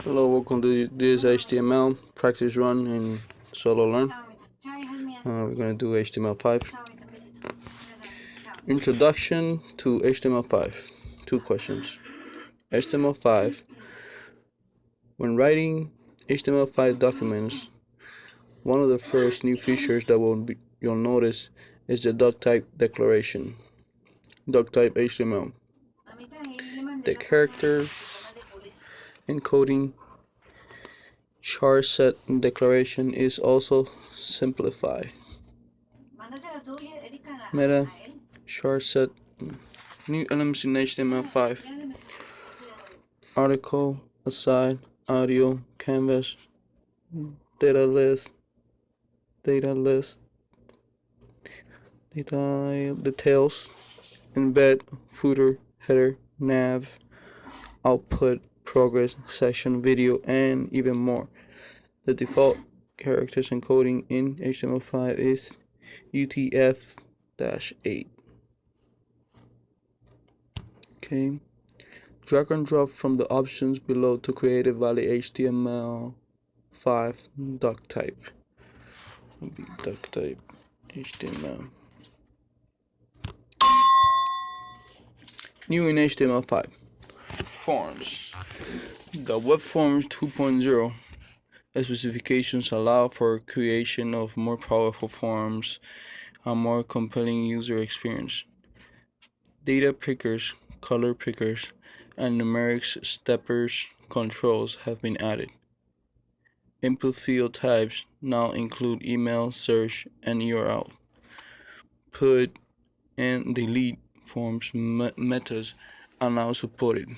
Hello, welcome to this HTML practice run in Sololearn. We're going to do HTML5. Introduction to HTML5. 2 questions. HTML5. When writing HTML5 documents, one of the first new features that you'll notice is the doc type declaration. Doc type HTML. The character encoding char set declaration is also simplified. Meta char set new elements in HTML5. Article, aside, audio, canvas, data list, data details, embed, footer, header, nav, output, progress, section, video, and even more. The default characters encoding in HTML5 is UTF-8. Okay. Drag and drop from the options below to create a valid HTML5 doc type. Doc type HTML. New in HTML5. Forms. The Web Forms 2.0 specifications allow for creation of more powerful forms and more compelling user experience. Data pickers, color pickers, and numerics steppers controls have been added. Input field types now include email, search, and URL. Put and delete forms methods are now supported.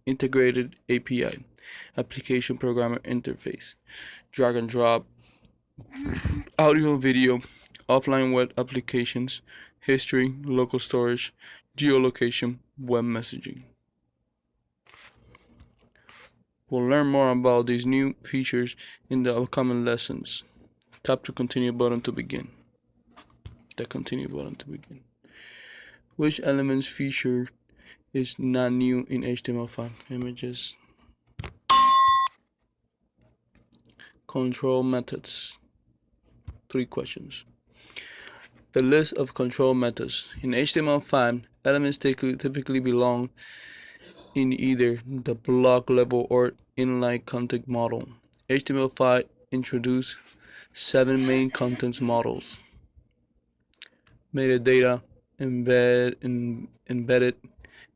Integrated API, application programmer interface, drag and drop, audio, video, offline web applications, history, local storage, geolocation, web messaging. We'll learn more about these new features in the upcoming lessons. Tap the continue button to begin. Which elements feature is not new in HTML5? Images. Control methods. 3 questions. The list of control methods. In HTML5, elements typically belong in either the block level or inline content model. HTML5 introduced 7 main content models. Metadata, embedded,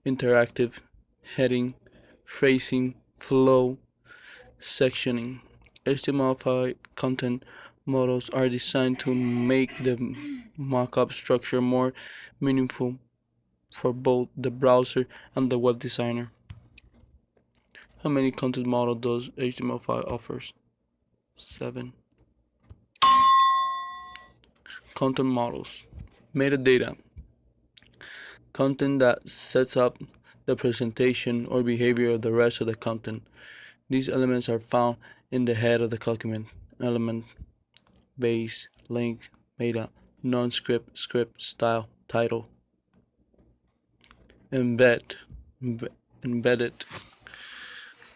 interactive, heading, phrasing, flow, sectioning. HTML5 content models are designed to make the markup structure more meaningful for both the browser and the web designer. How many content models does HTML5 offers? 7. Content models. Metadata. Content that sets up the presentation or behavior of the rest of the content. These elements are found in the head of the document. Element, base, link, meta, non-script, script, style, title. Embedded.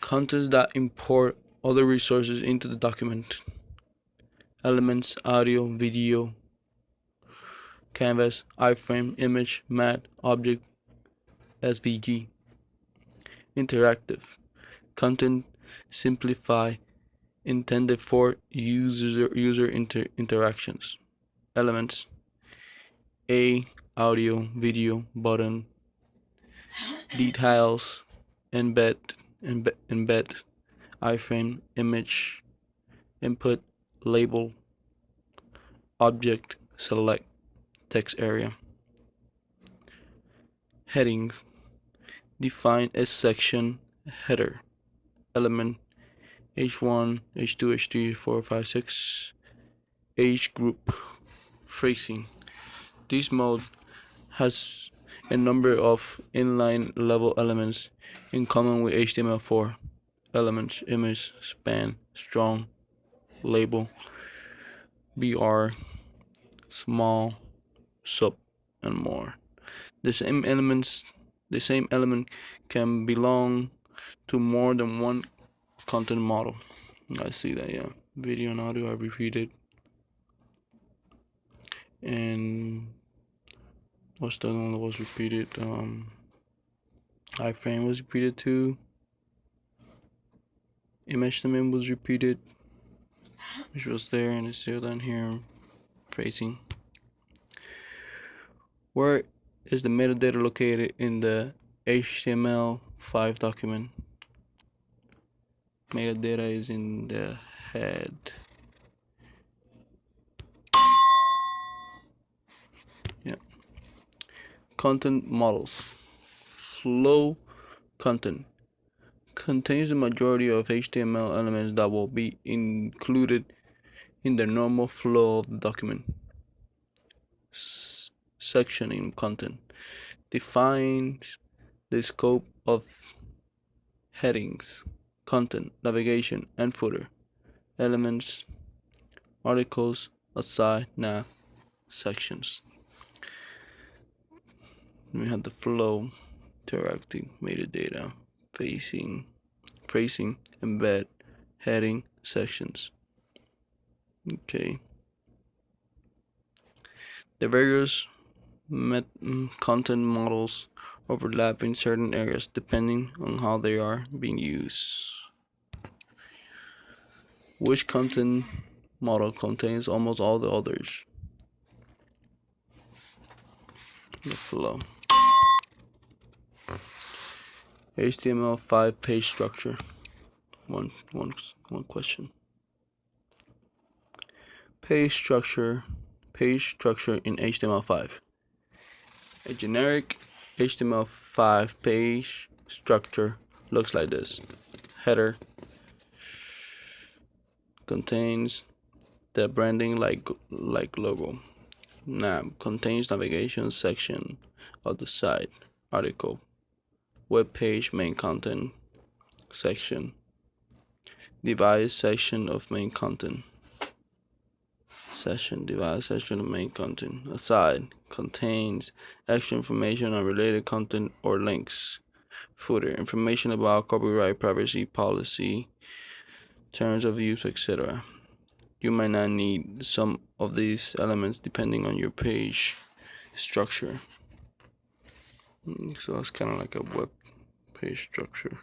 Contents that import other resources into the document. Elements, audio, video, canvas, iframe, image, mat, object, SVG. Interactive. Content simplify intended for user interactions. Elements, audio, video, button, details, embed, iframe, image, input, label, object, select, text area. Heading, define a section header. Element, H1, H2, H3, 4, 5, 6. Age group. Phrasing. This mode has a number of inline level elements in common with HTML4. Elements, image, span, strong, label, BR, small, sub, and more. The same element can belong to more than one content model. I see that, yeah. Video and audio are repeated. And what's the other one that was repeated? iframe was repeated too. Image domain was repeated, which was there, and it's still down here. Phrasing. Where is the metadata located in the HTML5 document? Metadata is in the head. Yeah. Content models. Flow content contains the majority of HTML elements that will be included in the normal flow of the document. Sectioning content defines the scope of headings, content, navigation, and footer, elements, articles, aside, nav, sections. We have the flow, interacting metadata, phrasing, embed, heading, sections. Okay. The various content models overlap in certain areas depending on how they are being used. Which content model contains almost all the others? The flow. HTML5 page structure. One question. Page structure in HTML5. A generic HTML5 page structure looks like this. Header contains the branding like logo. Nav contains navigation section of the site. Article. Web page main content section. Device section of main content. Device section of main content. Aside contains extra information on related content or links. Footer information about copyright, privacy policy, terms of use, etc. You might not need some of these elements depending on your page structure. So it's kind of like a web page structure.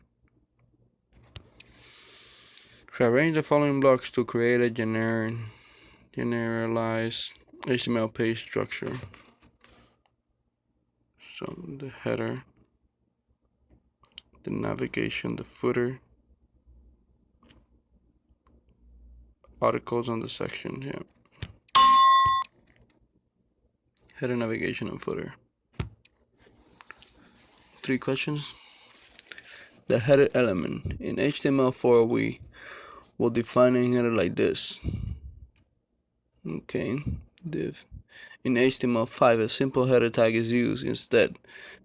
Arrange the following blocks to create a generalized HTML page structure. So the header, the navigation, the footer, articles on the section. Yeah. Header, navigation, and footer. 3 questions. The header element. In HTML4 we will define a header like this. Okay. Div. In HTML5 a simple header tag is used instead.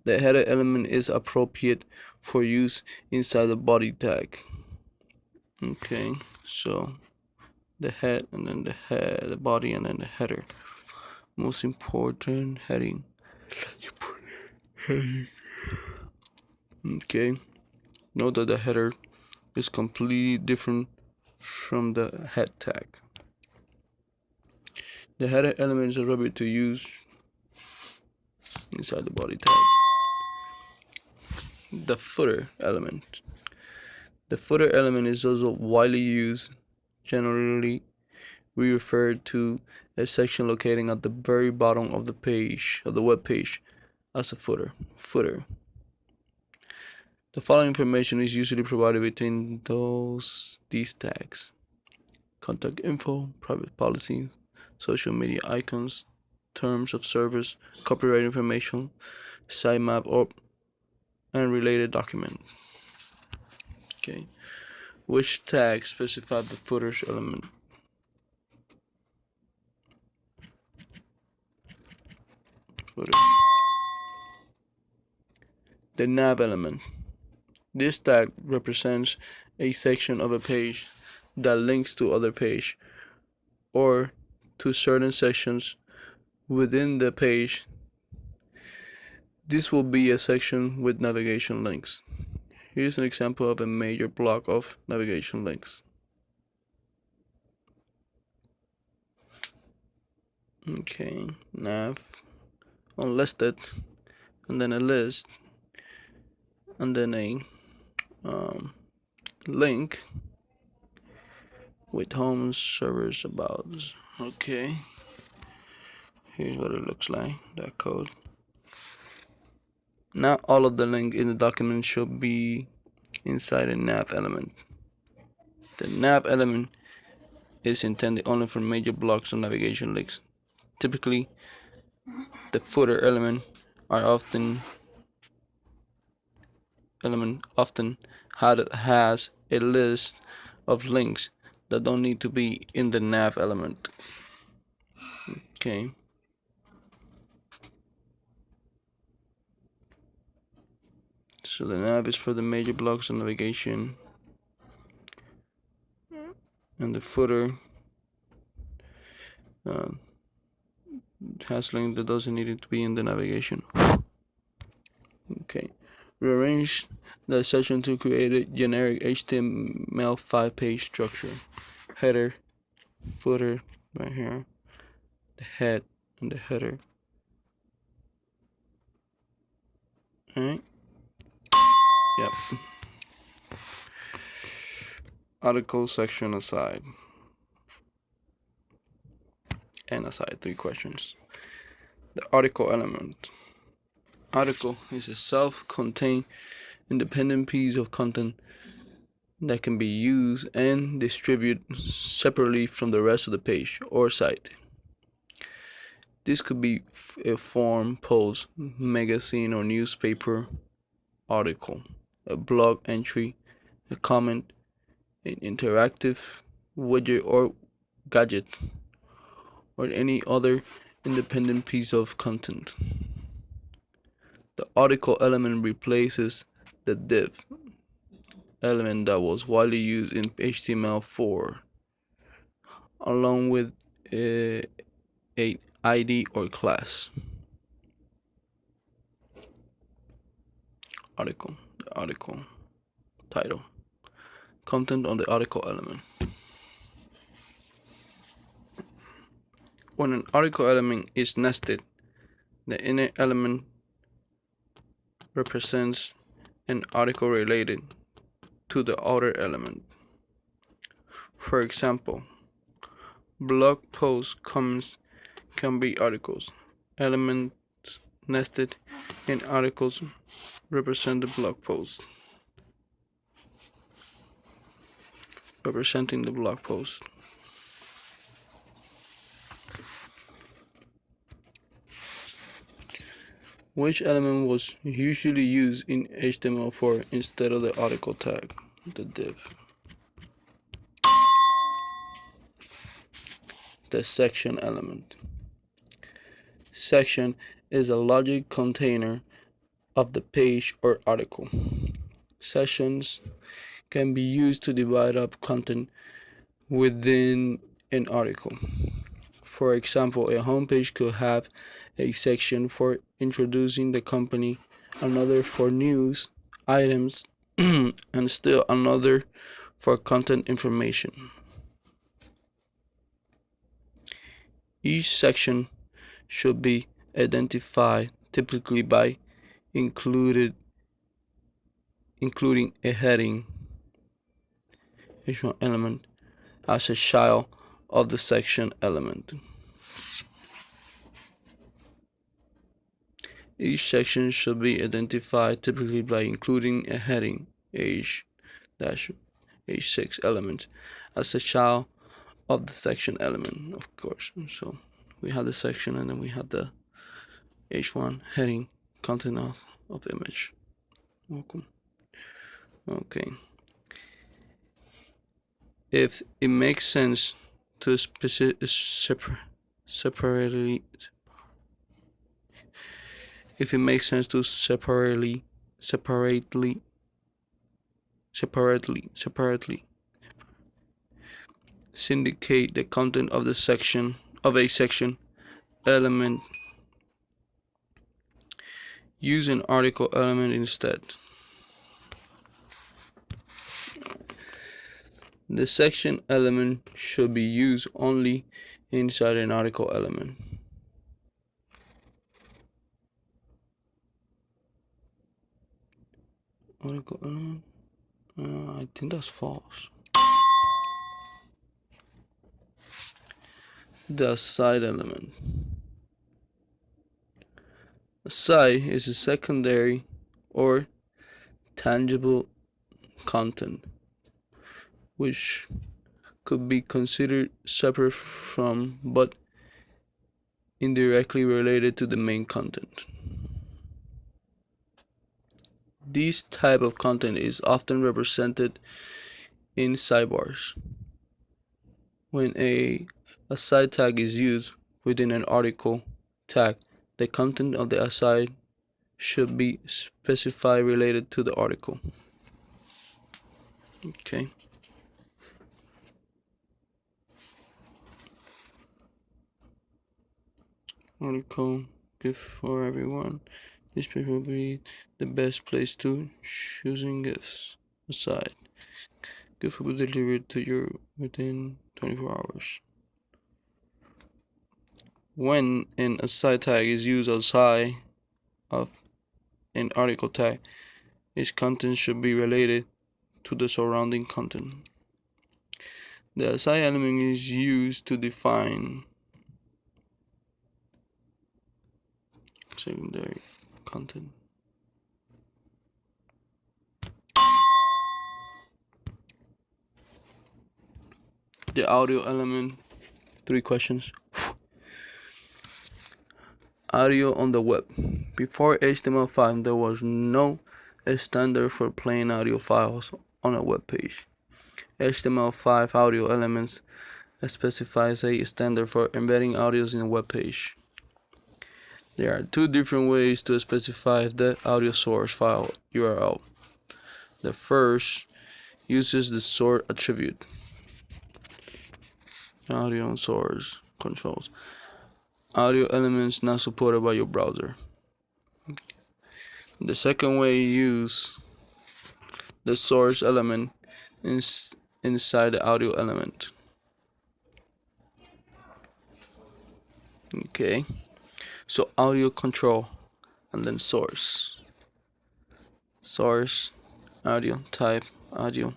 The header element is appropriate for use inside the body tag. Okay, so the head and then the body and then the header. Most important heading. Okay, note that the header is completely different from the head tag. The header element is appropriate to use inside the body tag. The footer element. The footer element is also widely used. Generally, we refer to a section locating at the very bottom of the page, of the web page, as a footer. The following information is usually provided between these tags: contact info, private policies, social media icons, terms of service, copyright information, sitemap, and related document. Okay, which tag specifies the footer element? Footer. The nav element. This tag represents a section of a page that links to other page or to certain sections within the page. This will be a section with navigation links. Here's an example of a major block of navigation links. Okay, nav, unlisted, and then a list, and then a link with home servers about. Okay, here's what it looks like, that code. Not all of the link in the document should be inside a nav element. The nav element is intended only for major blocks of navigation links. Typically, the footer element often has a list of links that don't need to be in the nav element. Okay. So the nav is for the major blocks of navigation, and the footer has link that doesn't need it to be in the navigation. Okay. Rearrange the section to create a generic HTML5 page structure. Header, footer, right here, the head and the header. Alright. Yep. Article section aside. And aside, 3 questions. The article element. Article is a self-contained independent piece of content that can be used and distributed separately from the rest of the page or site. This could be a forum post, magazine or newspaper article, a blog entry, a comment, an interactive widget or gadget, or any other independent piece of content. The article element replaces the div element that was widely used in HTML4, along with a ID or class. Article, the article title, content on the article element. When an article element is nested, the inner element represents an article related to the outer element. For example, blog post comments can be articles. Elements nested in articles represent the blog post. Representing the blog post. Which element was usually used in HTML4 instead of the article tag, the div? The section element. Section is a logic container of the page or article. Sections can be used to divide up content within an article. For example, a homepage could have a section for introducing the company, another for news, items, and still another for content information. Each section should be identified typically by including a heading element as a child of the section element. Each section should be identified typically by including a heading H6 element as a child of the section element, of course. So we have the section and then we have the H1 heading content of image. Welcome. Okay. If it makes sense to separately syndicate the content of a section element, use an article element instead. The section element should be used only inside an article element. Article element? I think that's false. The aside element. Aside is a secondary or tangible content, which could be considered separate from but indirectly related to the main content. This type of content is often represented in sidebars. When a aside tag is used within an article tag, the content of the aside should be specified related to the article. Okay. Article gift for everyone. This page will be the best place to choosing gifts. Aside. Gift will be delivered to you within 24 hours. When an aside tag is used outside of an article tag, its content should be related to the surrounding content. The aside element is used to define secondary content. The audio element, 3 questions. Audio on the web. Before HTML5, there was no standard for playing audio files on a web page. HTML5 audio elements specifies a standard for embedding audios in a web page. There are 2 different ways to specify the audio source file URL. The first uses the source attribute. Audio source controls. Audio elements not supported by your browser. The second way use the source element inside the audio element. Okay, so audio control and then source. Source, audio, type, audio.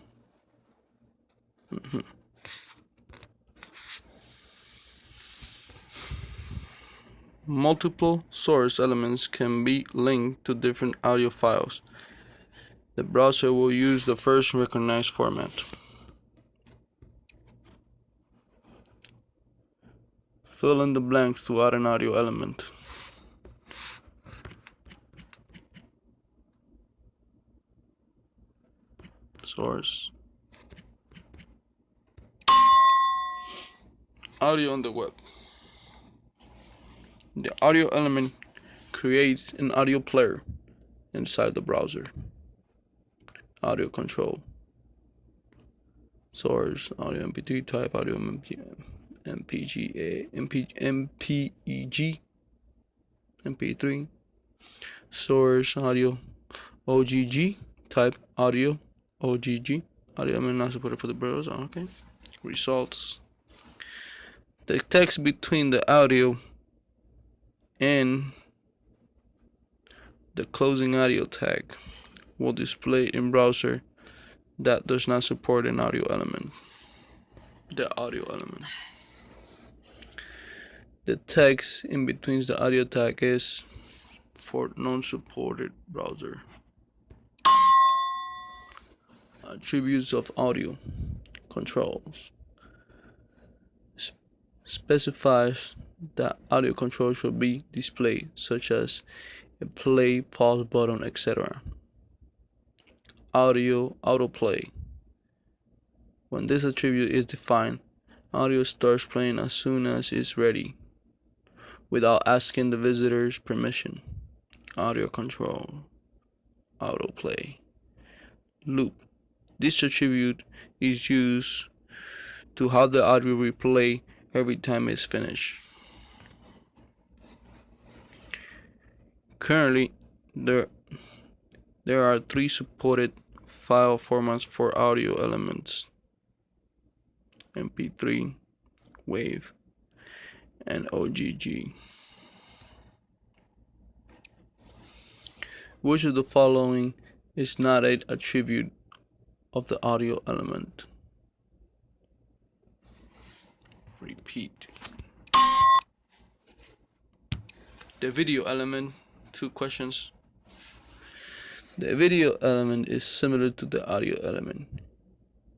Multiple source elements can be linked to different audio files. The browser will use the first recognized format. Fill in the blanks to add an audio element. Source. Audio on the web. The audio element creates an audio player inside the browser. Audio control. Source, audio MP3, type, audio MPEG, MP3. Source, audio OGG, type, audio OGG. Audio element not supported for the browser. Okay. Results. The text between the audio and the closing audio tag will display in browser that does not support an audio element. The audio element. The text in between the audio tag is for non-supported browser. Attributes of audio controls. Specifies that audio control should be displayed, such as a play, pause button, etc. Audio autoplay. When this attribute is defined, audio starts playing as soon as it's ready, without asking the visitor's permission. Audio control. Autoplay. Loop. This attribute is used to have the audio replay every time it's finished. Currently, there are 3 supported file formats for audio elements. MP3, WAV, and OGG. Which of the following is not an attribute of the audio element? Repeat. The video element, 2 questions. The video element is similar to the audio element.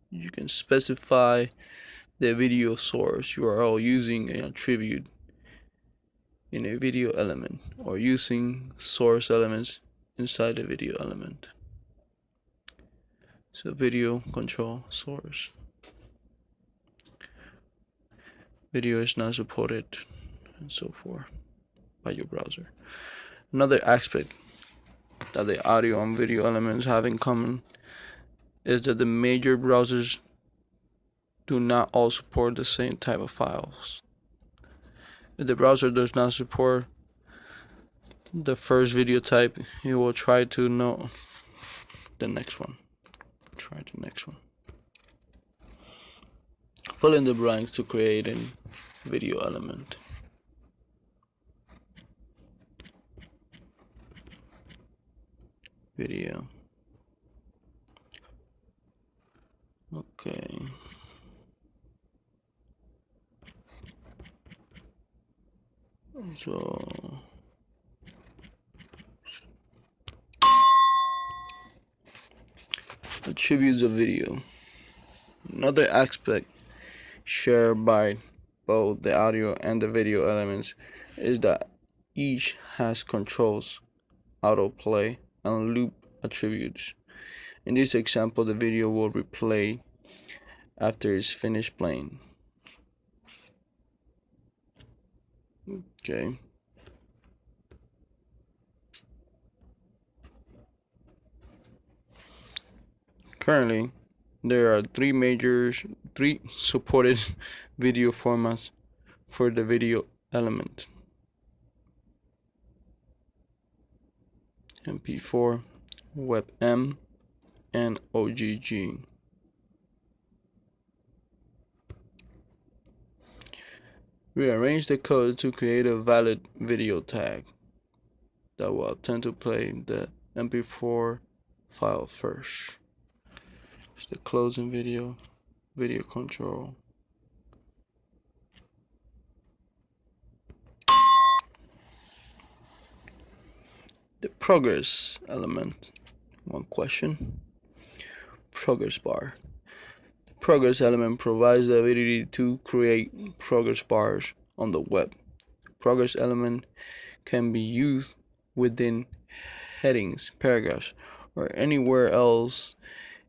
You can specify the video source URL using an attribute in a video element or using source elements inside the video element. So video control source. Video is not supported and so forth by your browser. Another aspect that the audio and video elements have in common is that the major browsers do not all support the same type of files. If the browser does not support the first video type, it will try to know the next one. Try the next one. Fill in the blanks to create a video element. Video. Okay. So attributes of video. Another aspect shared by both the audio and the video elements is that each has controls, autoplay, and loop attributes. In this example, the video will replay after it's finished playing. Okay. Currently, there are three supported video formats for the video element: MP4, WebM, and OGG. Rearrange the code to create a valid video tag that will attempt to play the MP4 file first. It's the closing video, video control. The progress element. One question. Progress bar. The progress element provides the ability to create progress bars on the web. Progress element can be used within headings, paragraphs, or anywhere else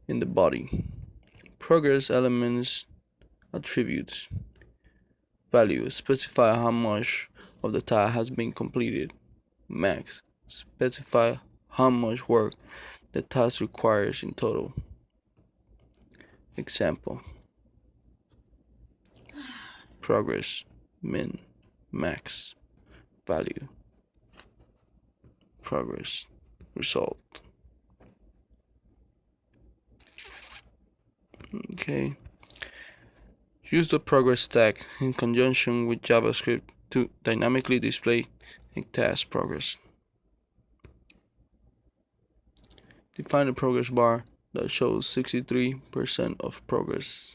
in the body. Progress elements attributes. Value. Specify how much of the task has been completed. Max. Specify how much work the task requires in total. Example. Progress. Min. Max. Value. Progress. Result. Okay. Use the progress tag in conjunction with JavaScript to dynamically display a task progress. Define a progress bar that shows 63% of progress.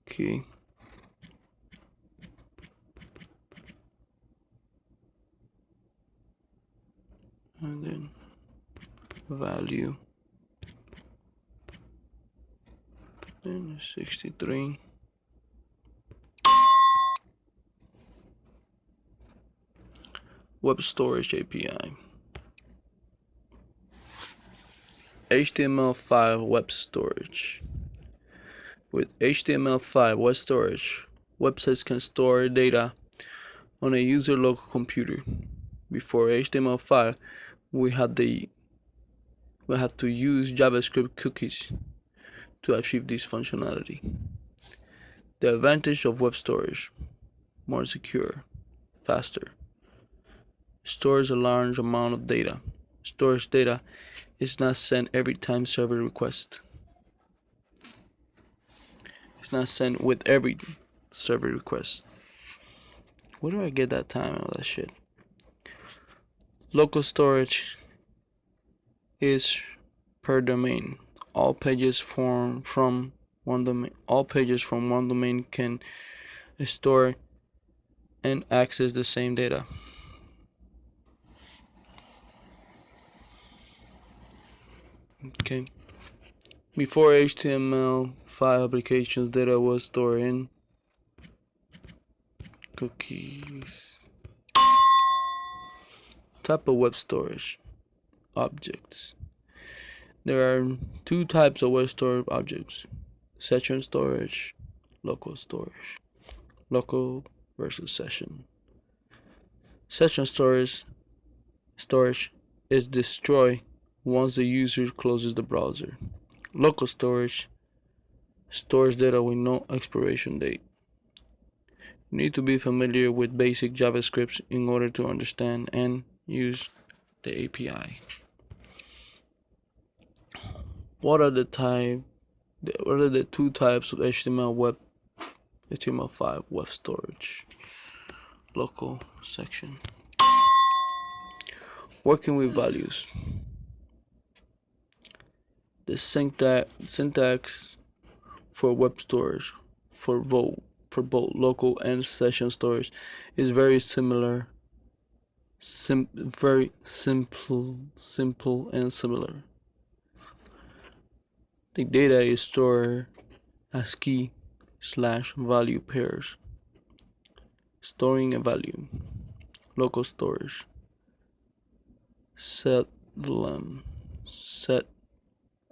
Okay. And then value. Then 63. Web storage API. HTML5 web storage. With HTML5 web storage, websites can store data on a user local computer. Before HTML5, we had to use JavaScript cookies to achieve this functionality. The advantage of web storage: more secure, faster, stores a large amount of data. Storage data is not sent every time server requests. It's not sent with every server request. Where do I get that time and all that shit? Local storage is per domain. All pages from one domain. All pages from one domain can store and access the same data. Okay. Before HTML5 applications, data was stored in cookies. Type of web storage objects. There are two types of web storage objects: session storage, local storage. Local versus session. Session storage is destroyed once the user closes the browser. Local storage stores data with no expiration date. You need to be familiar with basic JavaScript in order to understand and use the API. What are the two types of HTML5 web storage? Local section. Working with values. The syntax for web storage for both local and session storage is very similar. Very simple and similar. The data is stored as key/value pairs. Storing a value. Local storage. Set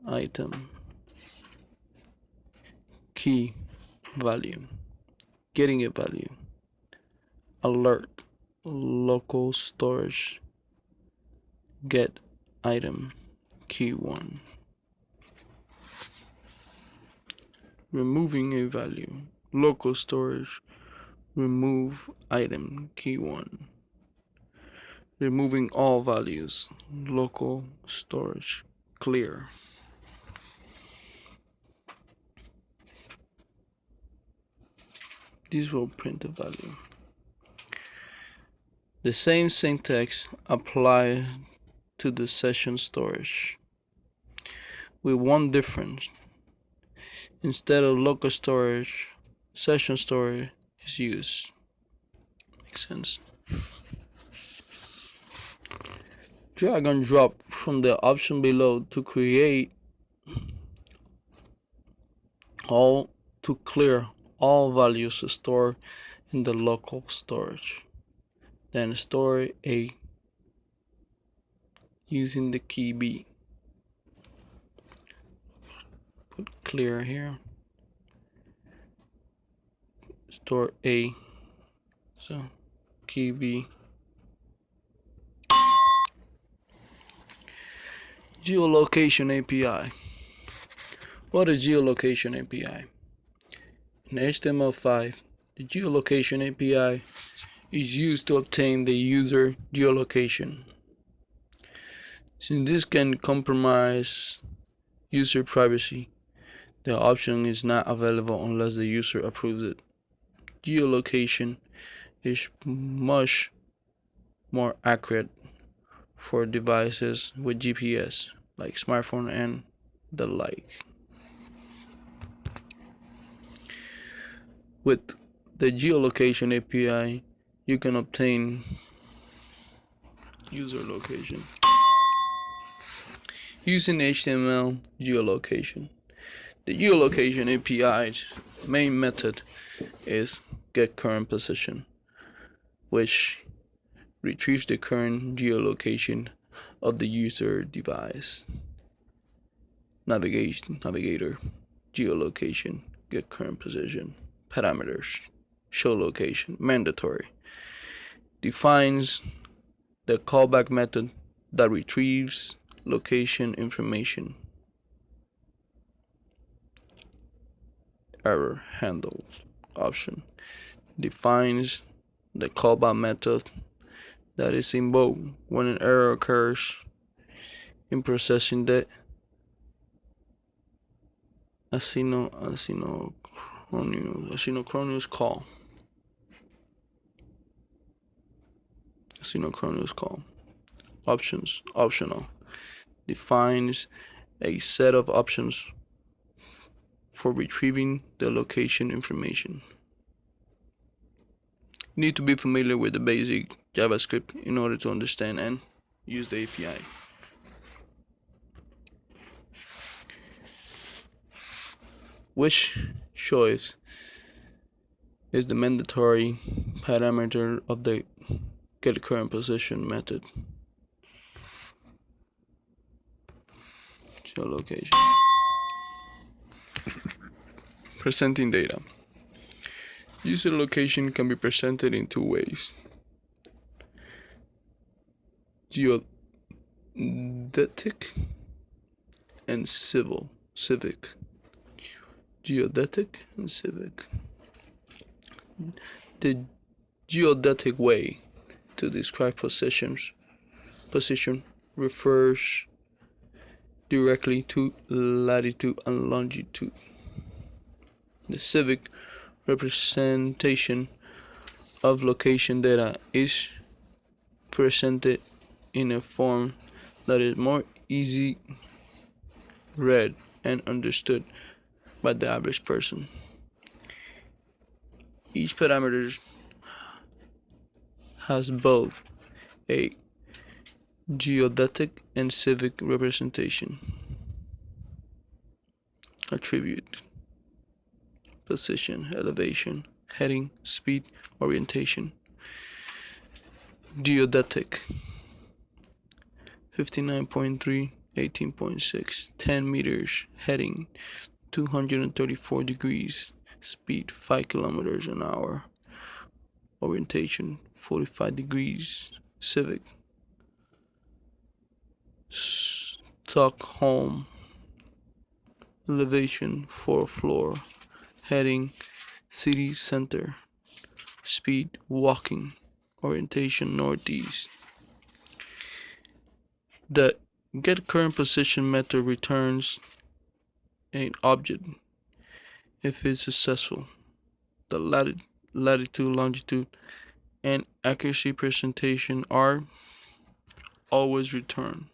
item. Key value. Getting a value. Alert. Local storage. Get item. Key 1. Removing a value. Local storage. Remove item. Key 1. Removing all values. Local storage. Clear. This will print the value. The same syntax applies to the session storage, with one difference. Instead of local storage, session storage is used. Makes sense. Drag and drop from the option below to create to clear all values stored in the local storage. Then store A using the key B. Put clear here. Store A. So key B. Geolocation API. What is Geolocation API? In HTML5, the Geolocation API is used to obtain the user geolocation. Since this can compromise user privacy, the option is not available unless the user approves it. Geolocation is much more accurate for devices with GPS, like smartphone and the like. With the Geolocation API, you can obtain user location using HTML geolocation. The Geolocation API's main method is getCurrentPosition, which retrieves the current geolocation of the user device. Navigator, geolocation, getCurrentPosition, parameters, show location, mandatory. Defines the callback method that retrieves location information. Error handle option defines the callback method that is invoked when an error occurs in processing the asynchronous call. Asynchronous call. Options, optional. Defines a set of options for retrieving the location information. You need to be familiar with the basic JavaScript in order to understand and use the API. Which choice is the mandatory parameter of the getCurrentPosition method? Geolocation. Presenting data. User location can be presented in two ways: geodetic and civic. Geodetic and civic. The geodetic way to describe position refers directly to latitude and longitude. The civic representation of location data is presented in a form that is more easy read and understood by the average person. Each parameter has both a geodetic and civic representation. Attribute: position, elevation, heading, speed, orientation. Geodetic: 59.3, 18.6, 10 meters, heading 234 degrees, speed 5 kilometers an hour, orientation 45 degrees. Civic: Stockholm, elevation 4th floor, heading city center, speed walking, orientation northeast. The getCurrentPosition method returns an object if it's successful. The latitude, longitude, and accuracy presentation are always returned.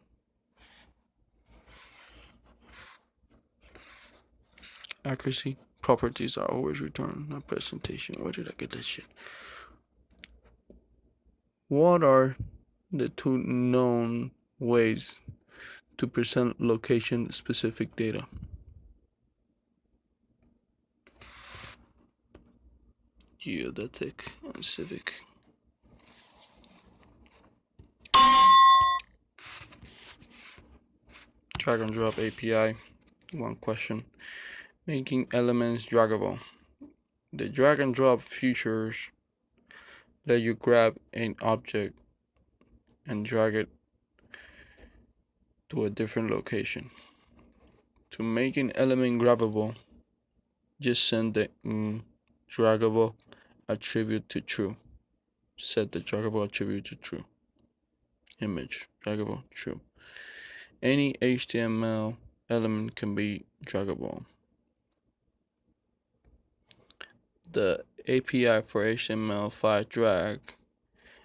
Accuracy properties are always returned, not presentation. Where did I get that shit? What are the two known ways to present location specific data? Geodetic and civic. Drag and drop API. One question. Making elements draggable. The drag and drop features let you grab an object and drag it to a different location. To make an element grabbable, just send the draggable attribute to true. Set the draggable attribute to true. Image, draggable, true. Any HTML element can be draggable. The API for HTML5 drag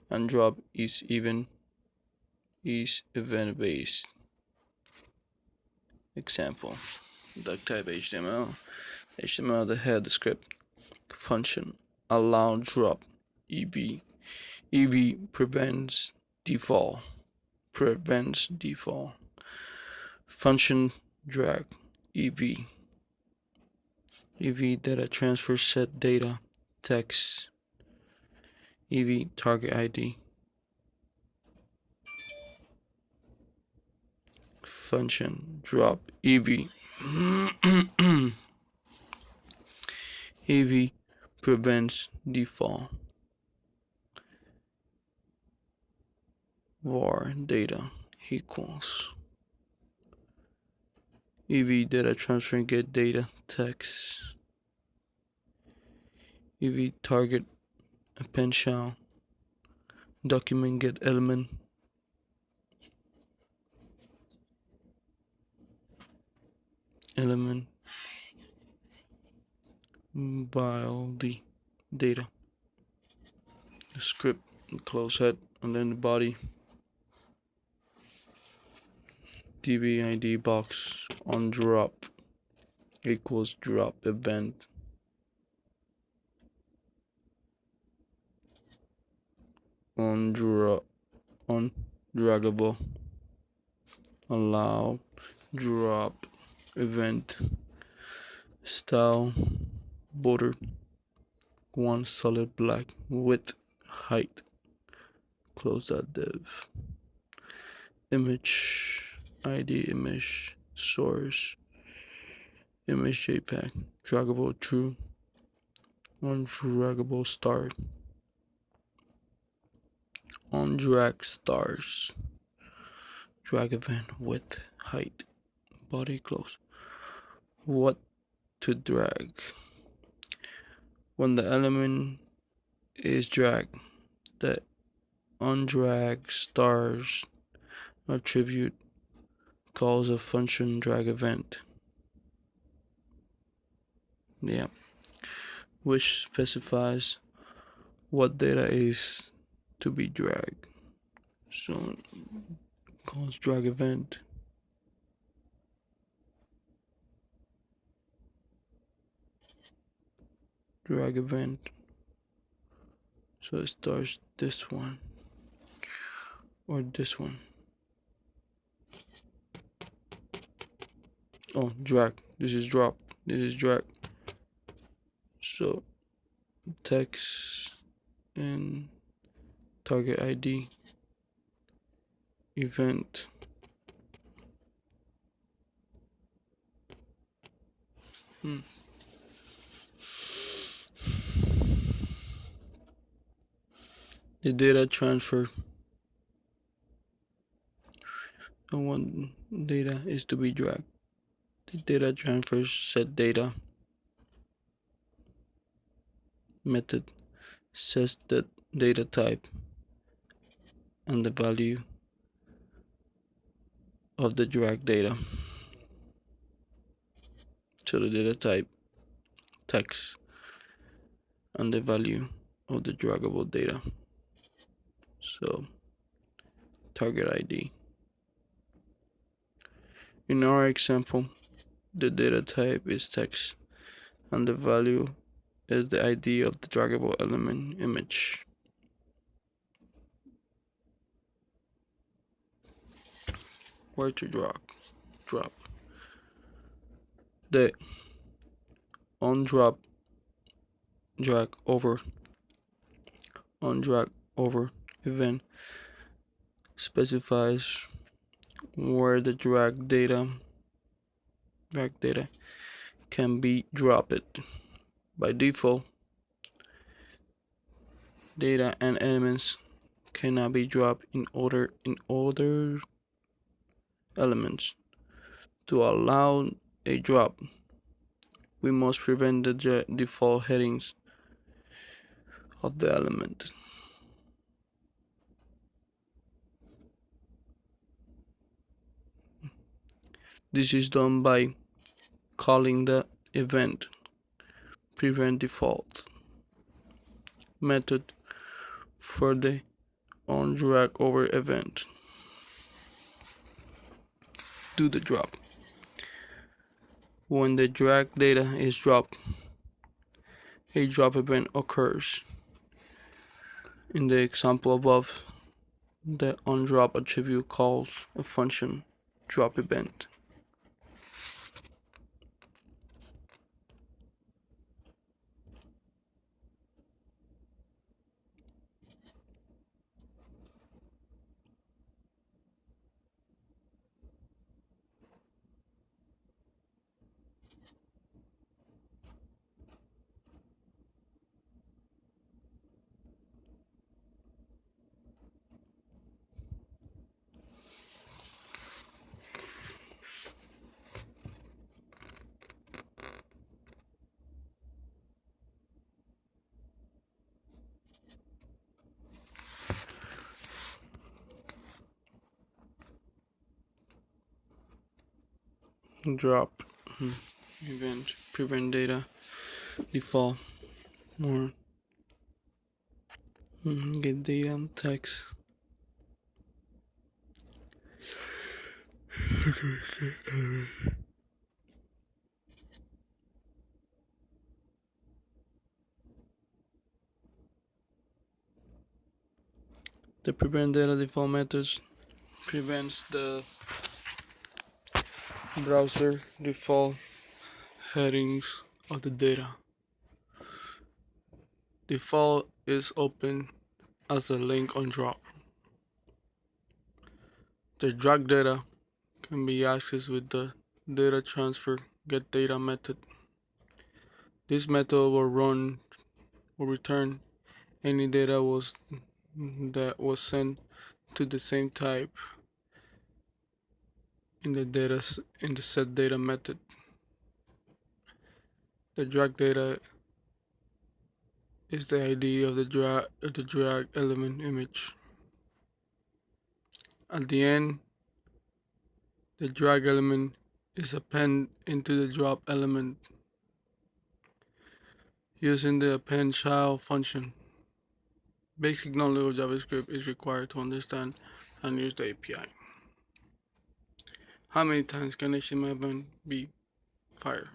and drop is event-based. Example: duck type HTML, the head script function allow drop EV prevents default function drag EV data transfer set data text EV target ID function drop EV EV prevents default var data equals EV data transfer get data text EV target append shell document get element the data. The script, close head, and then the body. DB ID box on drop equals drop event. Undraggable allow drop event style border one solid black width height close that div image id image source image jpeg draggable true undraggable start on drag stars drag event width height body close what to drag when the element is dragged the undrag stars attribute calls a function drag event which specifies what data is to be dragged. So calls drag event drag event. So it starts this one or this one. Oh, drag. This is drop. This is drag. So text and target ID event the data transfer and what data is to be dragged. The data transfer set data method sets the data type and the value of the drag data. So the data type text and the value of the draggable data. So target ID. In our example, the data type is text and the value is the ID of the draggable element image. Where to drop the on drag over event specifies where the drag data can be dropped. By default, data and elements cannot be dropped in other elements. To allow a drop, we must prevent the default headings of the element. This is done by calling the event prevent default method for the on drag over event. Do the drop. When the drag data is dropped, a drop event occurs. In the example above, the onDrop attribute calls a function drop event. Drop event prevent data default more get data and text. The prevent data default methods prevents the browser default headings of the data. Default is open as a link on drop. The drag data can be accessed with the data transfer get data method. This method will return any data that was sent to the same type in the set data method. The drag data is the ID of the drag element image. At the end, the drag element is appended into the drop element using the append child function. Basic knowledge of JavaScript is required to understand and use the API. How many times can HTML5 be fired?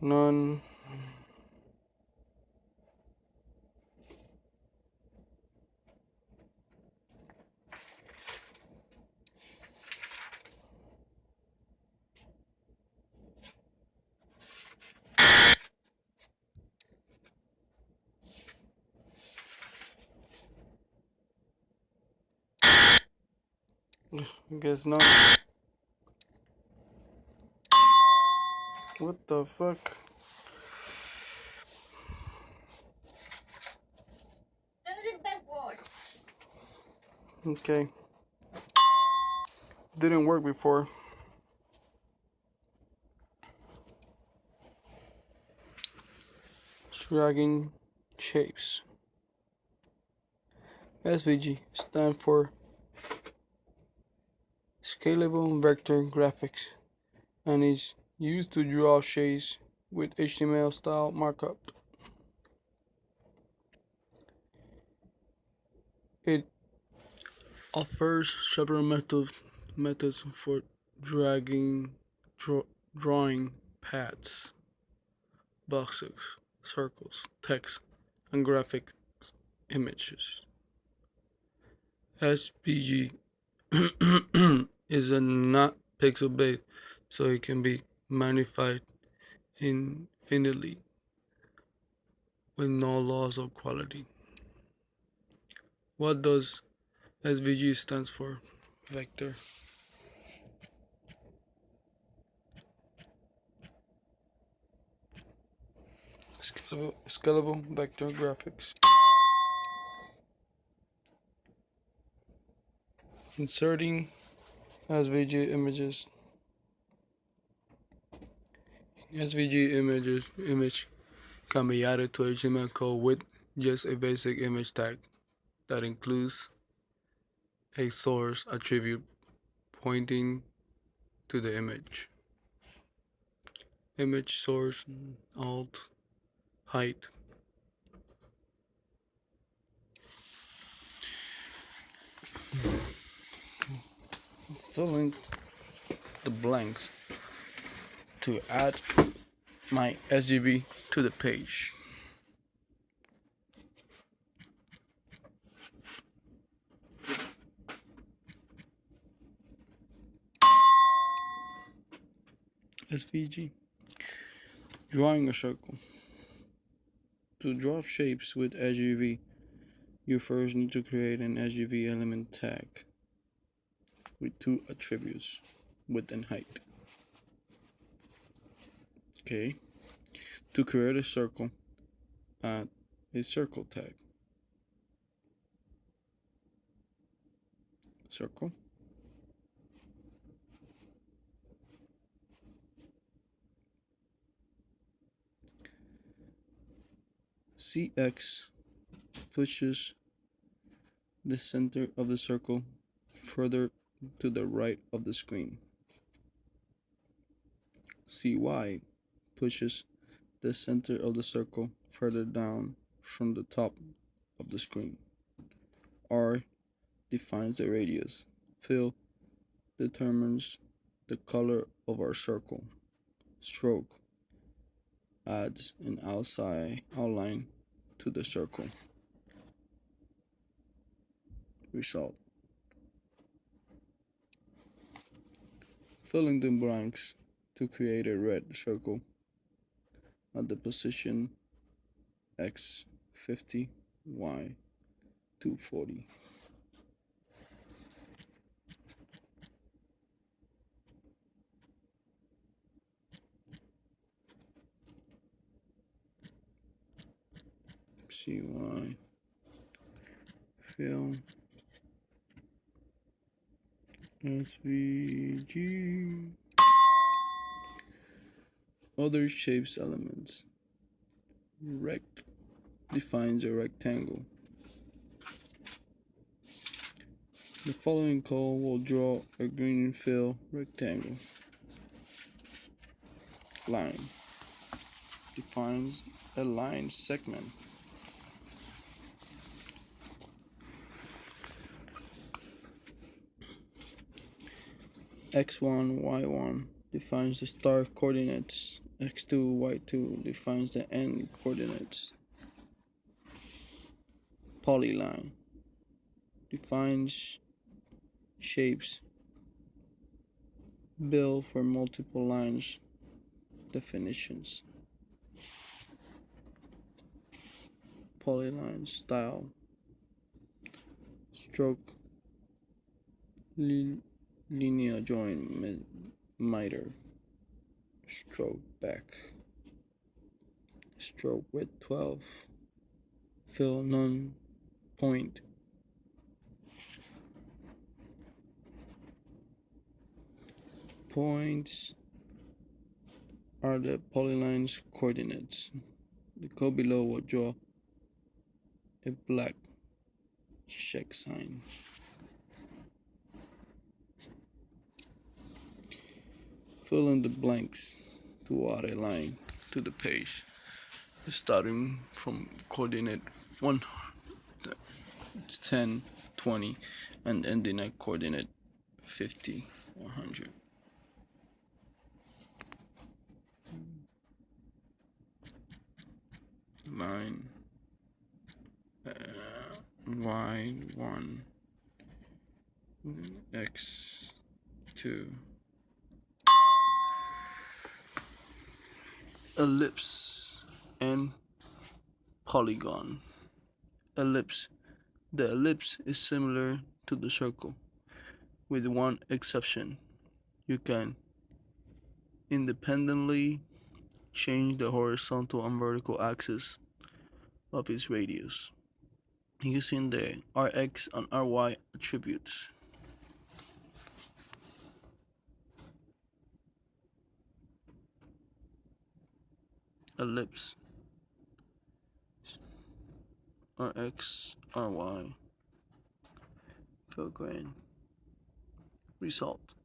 None. Guess not. What the fuck? Okay. Didn't work before. Dragging shapes. SVG stand for Scalable Vector Graphics and is used to draw shapes with HTML style markup. It offers several methods for drawing paths, boxes, circles, text, and graphic images. SVG is a not pixel based, so it can be magnified infinitely with no loss of quality. What does SVG stands for? Vector. Scalable vector graphics. Inserting SVG images. SVG image can be added to HTML code with just a basic image tag that includes a source attribute pointing to the image. Image source alt height. Filling the blanks to add my SGB to the page. SVG. Drawing a circle. To draw shapes with SGV, you first need to create an SGV element tag with two attributes, width and height. Okay. To create a circle, add a circle tag. Circle. CX pushes the center of the circle further to the right of the screen. CY pushes the center of the circle further down from the top of the screen. R defines the radius. Fill determines the color of our circle. Stroke adds an outside outline to the circle. Result. Fill in the blanks to create a red circle at the position X 50, Y 240. CY fill SVG. Other shapes elements. Rect defines a rectangle. The following code will draw a green fill rectangle. Line defines a line segment. X1, Y1 defines the start coordinates. X2, Y2 defines the end coordinates. Polyline defines shapes. Bill for multiple lines definitions. Polyline style. Stroke linear join miter. Stroke back. Stroke width 12. Fill none point. Points are the polyline's coordinates. The code below will draw a black check sign. Fill in the blanks to add a line to the page, starting from coordinate 1, 10, 20, and ending at coordinate 50, 100. Line Y1, X2. Ellipse and polygon. Ellipse. The ellipse is similar to the circle, with one exception. You can independently change the horizontal and vertical axis of its radius using the Rx and Ry attributes. Ellipse, Rx, Ry, fill grain. Result.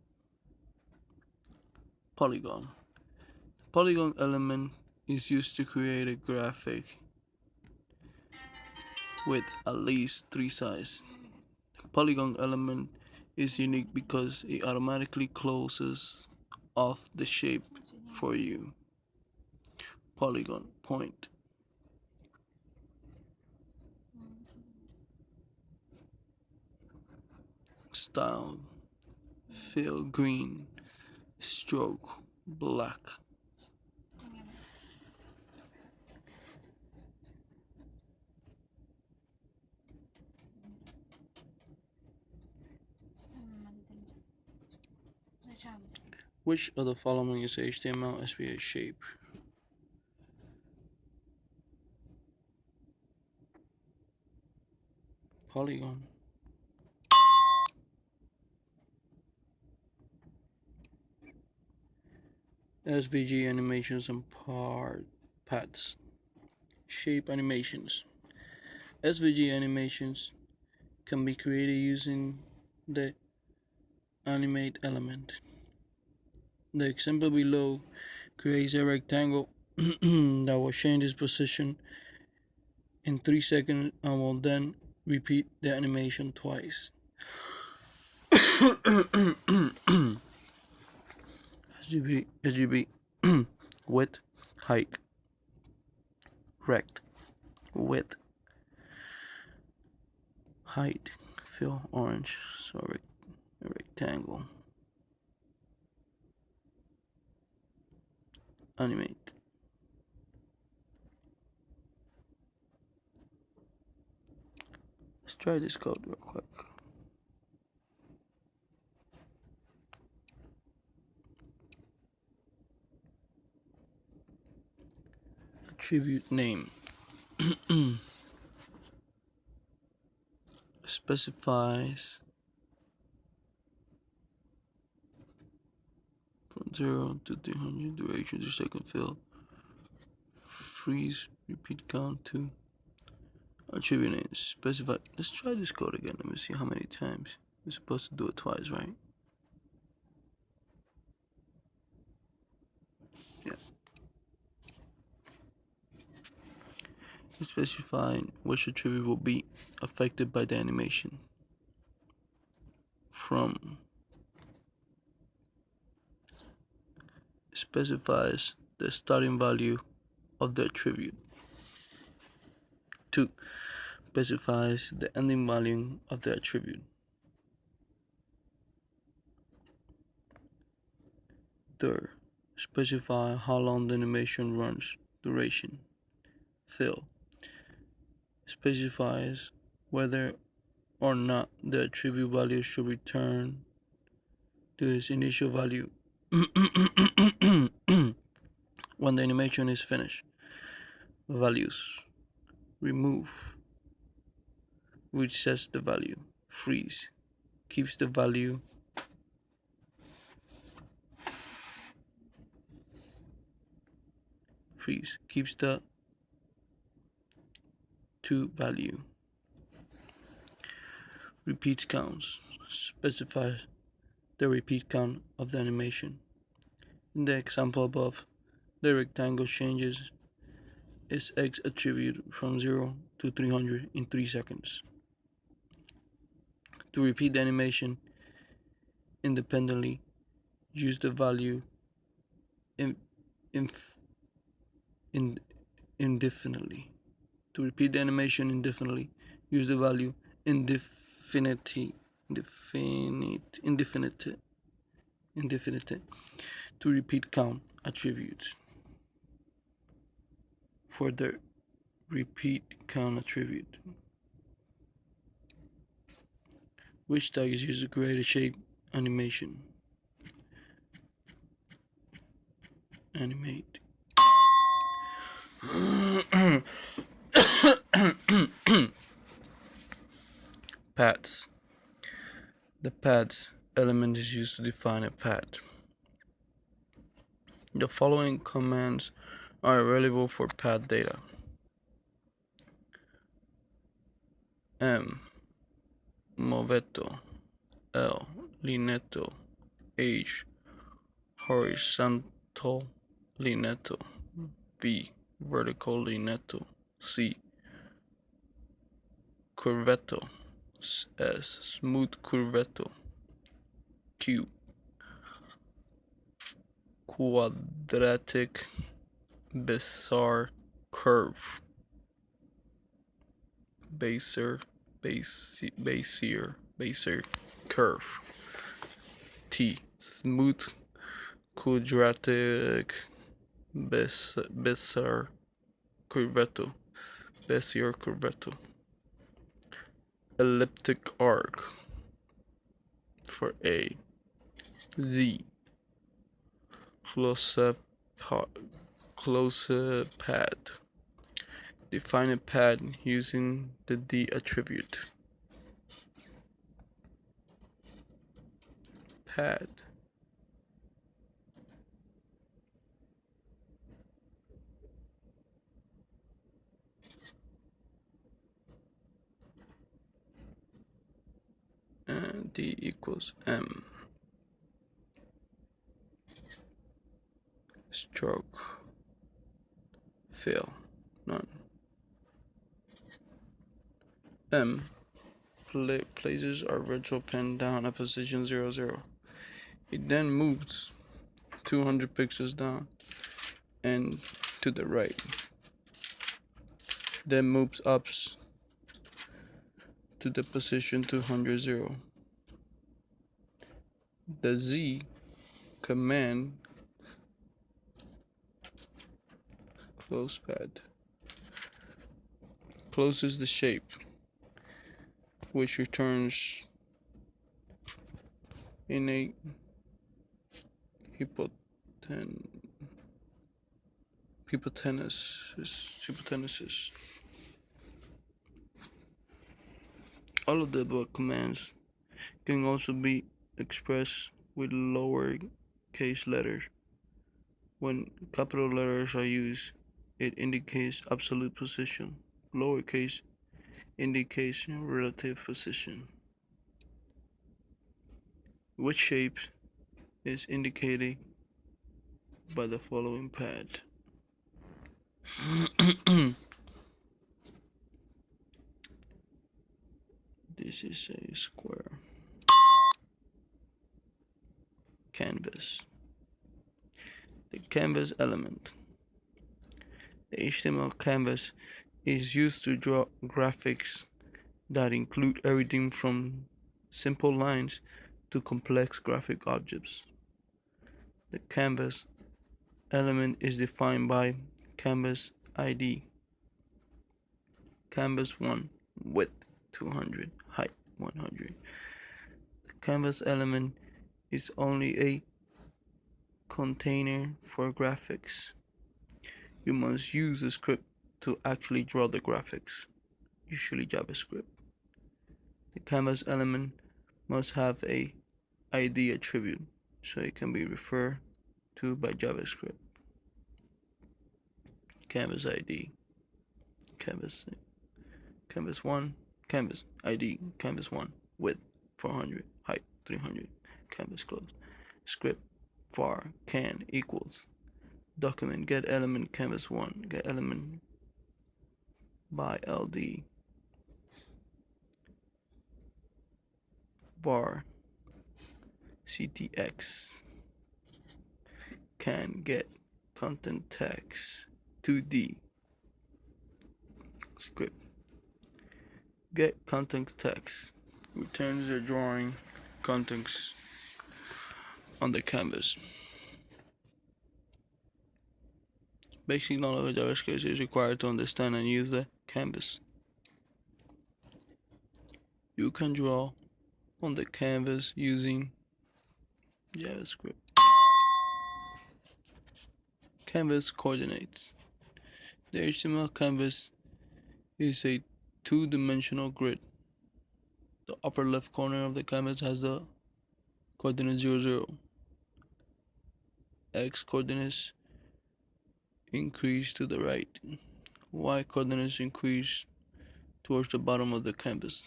Polygon. Polygon element is used to create a graphic with at least 3 sides. Polygon element is unique because it automatically closes off the shape for you. Polygon point. Style. Fill green. Stroke black. Which of the following is HTML SVG shape? Polygon. SVG animations and paths. Shape animations. SVG animations can be created using the animate element. The example below creates a rectangle that will change its position in 3 seconds and will then repeat the animation twice. SGB width, height, rect, width, height, fill orange, so a rectangle, animate. Let's try this code real quick. Attribute name. Specifies from 0 to 300 duration to second fill. Freeze, repeat count to attribute name. Specify. Let's try this code again. Let me see how many times. We're supposed to do it twice, right? Yeah. Specify which attribute will be affected by the animation. From specifies the starting value of the attribute. 2. Specifies the ending value of the attribute. 3. Specify how long the animation runs, duration. Fill. Specifies whether or not the attribute value should return to its initial value when the animation is finished. Values. Remove, resets the value. Freeze, keeps the value. Freeze, keeps the to value. Repeats counts, specify the repeat count of the animation. In the example above, the rectangle changes its X attribute from 0 to 300 in 3 seconds. To repeat the animation independently, use the value indefinitely. To repeat the animation indefinitely, use the value indefinite to repeat count attributes. For the repeat count attribute, which tag is used to create a shape animation. Animate. Paths. The paths element is used to define a path. The following commands are available for path data. M. Moveto. L. Lineto. H. Horizontal lineto. V. Vertical lineto. C. Curveto. S. Smooth curveto. Q. Quadratic Bezier curve. Bezier curve. T. Smooth quadratic Bezier curveto. Bezier curveto. Elliptic arc for A. Z. Close pad. Define a pad using the D attribute. Pad. And D equals M. stroke, fill, none. M. Places our virtual pen down at position 0, 0. It then moves 200 pixels down and to the right. Then moves up to the position 200, 0. The Z command close pad closes the shape, which returns in a hypotenusis. All of the above commands can also be expressed with lowercase letters. When capital letters are used, it indicates absolute position. Lowercase indicates relative position. Which shape is indicated by the following pad. This is a square. Canvas. The canvas element. The HTML canvas is used to draw graphics that include everything from simple lines to complex graphic objects. The canvas element is defined by canvas ID. Canvas 1, width 200, height 100. The canvas element is only a container for graphics. You must use a script to actually draw the graphics, usually JavaScript. The canvas element must have a ID attribute, so it can be referred to by JavaScript. Canvas ID, canvas 1, canvas ID, canvas 1, width 400, height 300, canvas close. Script var can equals document get element canvas 1, get element by LD var ctx can get content text 2D. Script get content text returns the drawing contents on the canvas. Basic knowledge of JavaScript is required to understand and use the canvas. You can draw on the canvas using JavaScript. Canvas coordinates. The HTML canvas is a two-dimensional grid. The upper left corner of the canvas has the coordinate 0, 0. X coordinates increase to the right. Y coordinates increase towards the bottom of the canvas.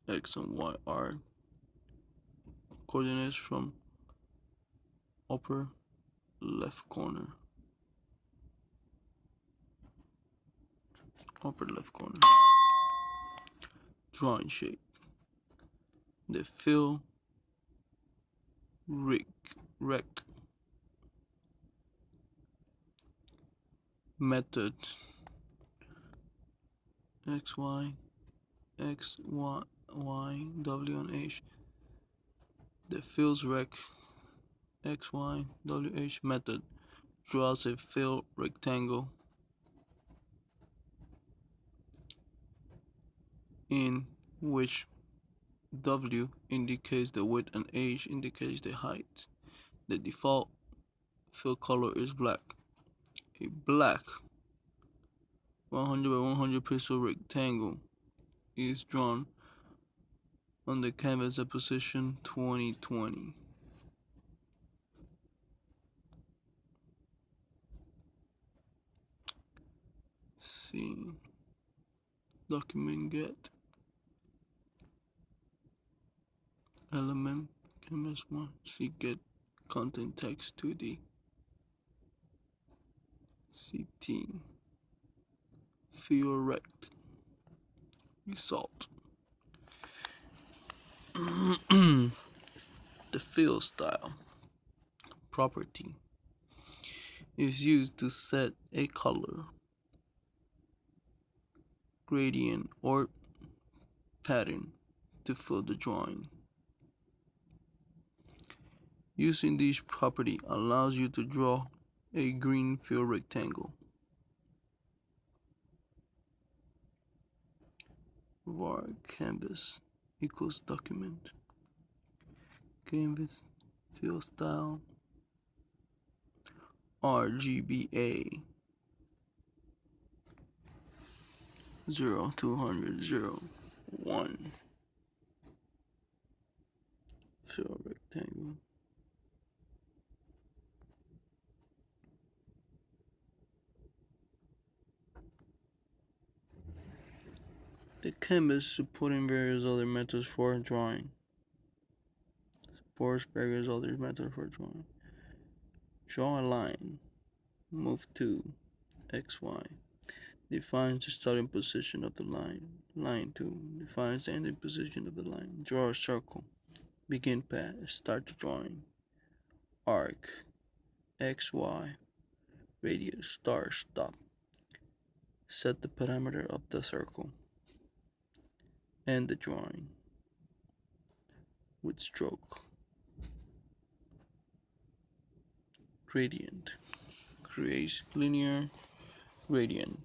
X and Y are coordinates from upper left corner. Upper left corner. Drawing shape. The fill rect method X, Y, W, and H. The fills rect X, Y, W, H method draws a fill rectangle in which W indicates the width and H indicates the height. The default fill color is black. A black 100 by 100 pixel rectangle is drawn on the canvas at position 2020. See document get element, canvas 1, see get content text 2D, CT, fill rect, result. The fill style property is used to set a color, gradient, or pattern to fill the drawing. Using this property allows you to draw a green fill rectangle. var canvas equals document, canvas fill style RGBA 0200 fill rectangle. The canvas supporting various other methods for drawing. Supports various other methods for drawing. Draw a line. Move to XY. Defines the starting position of the line. Line 2 defines the ending position of the line. Draw a circle. Begin path. Start the drawing. Arc. XY. Radius. Start. Stop. Set the parameter of the circle. End the drawing with stroke. Gradient. Creates linear gradient.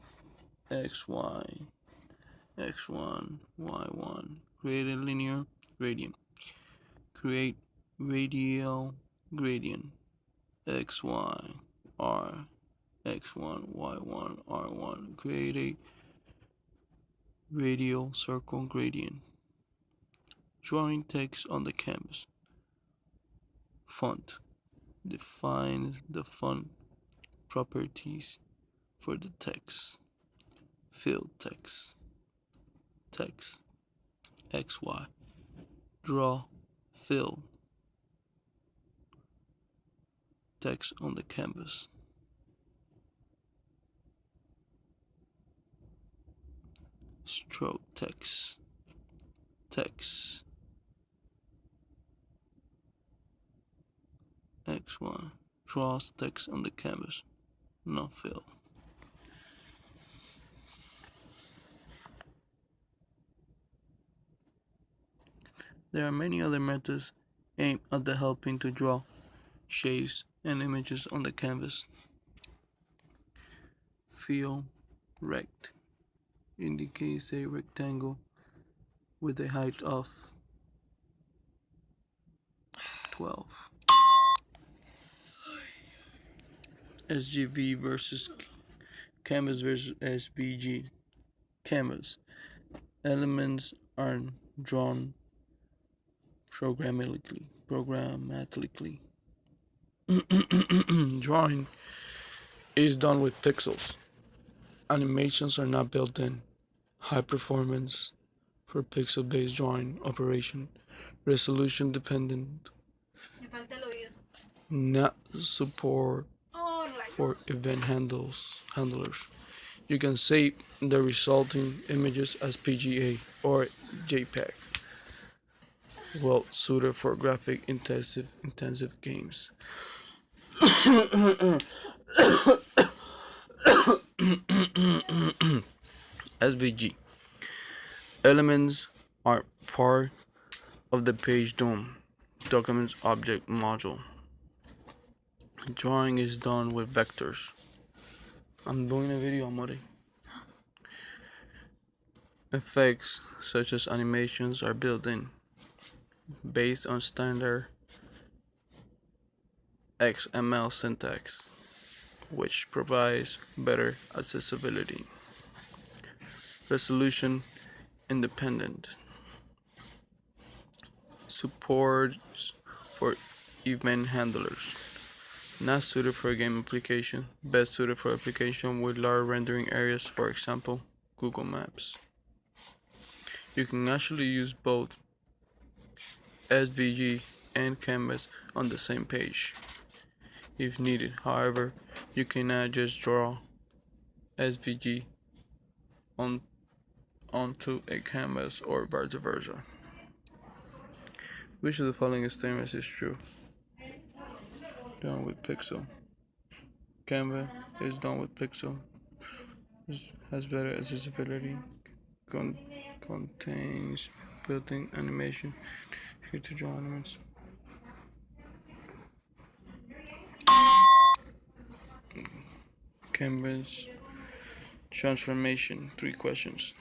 XY. X1, Y1. Create a linear gradient. Create radial gradient. XY, R. X1, Y1, R1. Create a radial circle gradient. Drawing text on the canvas. Font. Defines the font properties for the text. Fill text. Text. XY. Draw. Fill. Text on the canvas. Stroke text. Text. XY. Draws text on the canvas. No fill. There are many other methods aimed at helping to draw shapes and images on the canvas. Fill rect indicates a rectangle with a height of 12. SGV versus canvas versus SVG. Canvas. Elements are drawn programmatically. Drawing is done with pixels. Animations are not built in. High performance for pixel-based drawing operation. Resolution dependent. Not support for event handlers. You can save the resulting images as PGA or JPEG. Well suited for graphic intensive games. SVG. Elements are part of the page DOM, Documents Object Module. Drawing is done with vectors. I'm doing a video, amore. Effects such as animations are built in based on standard XML syntax, which provides better accessibility. Resolution independent. Supports for event handlers. Not suited for game application. Best suited for application with large rendering areas, for example, Google Maps. You can actually use both SVG and canvas on the same page if needed. However, you cannot just draw SVG onto a canvas or vice versa. Which of the following statements is true? Done with pixel. Canva is done with pixel. Has better accessibility. Contains built-in animation. Here to draw elements. Canvas transformation. 3 questions.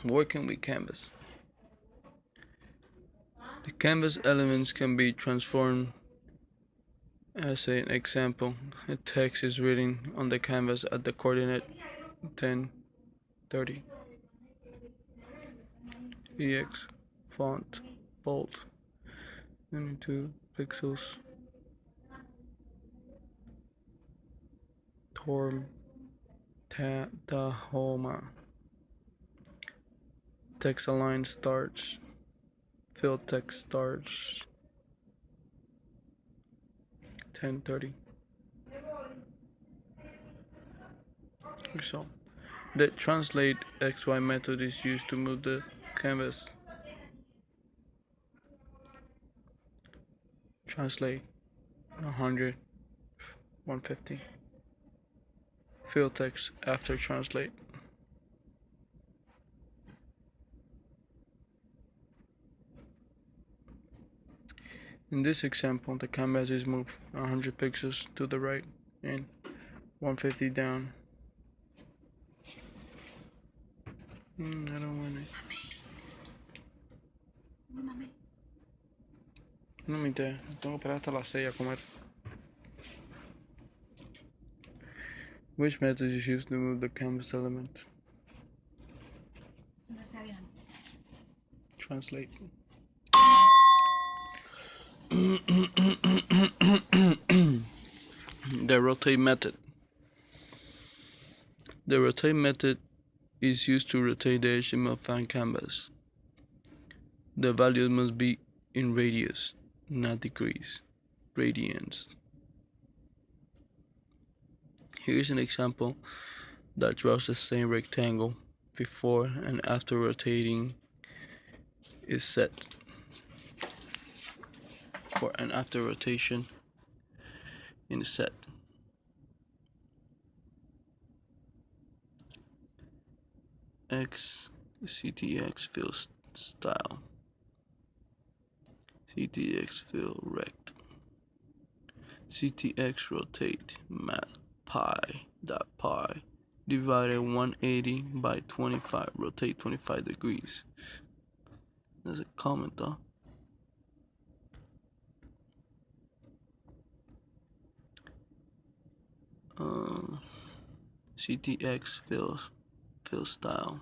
Working with canvas. The canvas elements can be transformed. As an example, a text is written on the canvas at the coordinate 10, 30. EX font bold 92 pixels. Tahoma. Text align starts. Fill text starts 10:30. Result. The translate XY method is used to move the canvas. Translate 100, 150. Fill text after translate. In this example, the canvas is moved 100 pixels to the right and 150 down. I don't want it. No me interesa. Tengo que esperar hasta las 6 a comer. Which method is used to move the canvas element? Translate. The rotate method. The rotate method is used to rotate the HTML5 canvas. The value must be in radius, not degrees, radians. Here's an example that draws the same rectangle before and after rotating is set. Before and after rotation in set. CTX fill style. CTX fill rect. CTX rotate mat pi divided 180 by 25. Rotate 25 degrees. There's a comment though. CTX fill style.